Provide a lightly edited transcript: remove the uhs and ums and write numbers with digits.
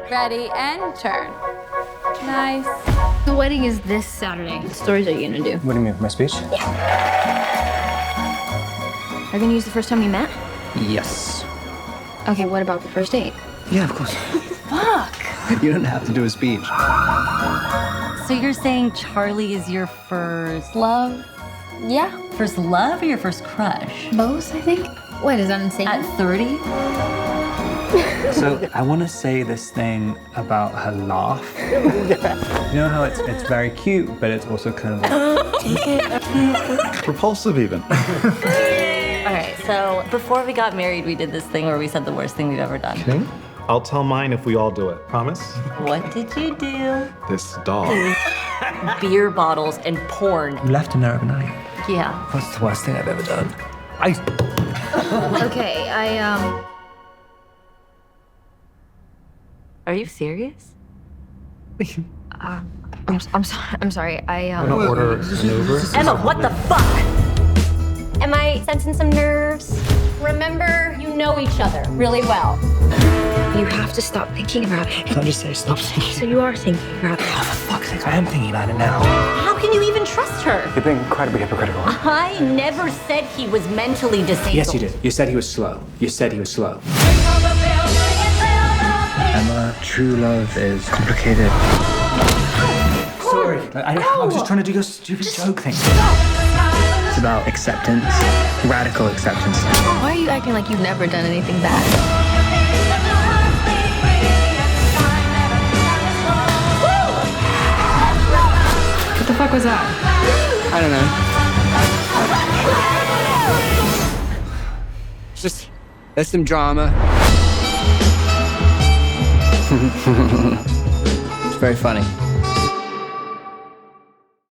Ready and turn. Nice. The wedding is this Saturday. What stories are you gonna do? What do you mean, my speech? Yeah. Are you gonna use the first time we met? Yes. Okay, what about the first date? Yeah, of course. Fuck! You don't have to do a speech. So you're saying Charlie is your first Love? Yeah. first love or your first crush? Both, I think. Wait, is that insane? At 30? So I want to say this thing about her laugh. You know how it's very cute, but it's also kind of like... Repulsive even. All right, so before we got married, we did this thing where we said the worst thing we've ever done. Okay. I'll tell mine if we all do it. Promise? What did you do? This dog. Beer bottles and porn. You left her there overnight. Yeah. What's the worst thing I've ever done? Okay, Are you serious? I'm sorry. I'm gonna order an Uber. Emma, what the fuck? Am I sensing some nerves? Remember, you know each other really well. You have to stop thinking about it. Can't just say stop thinking. So you are thinking about it. Oh, for fuck's sake, I am thinking about it now. How can you even trust her? You're being incredibly hypocritical. I never said he was mentally disabled. Yes, you did. You said he was slow. You said he was slow. Emma, true love is complicated. Sorry. I was just trying to do your stupid joke thing. It's about acceptance, radical acceptance. Why are you acting like you've never done anything bad? What the fuck was that? I don't know. Just, there's some drama. It's very funny.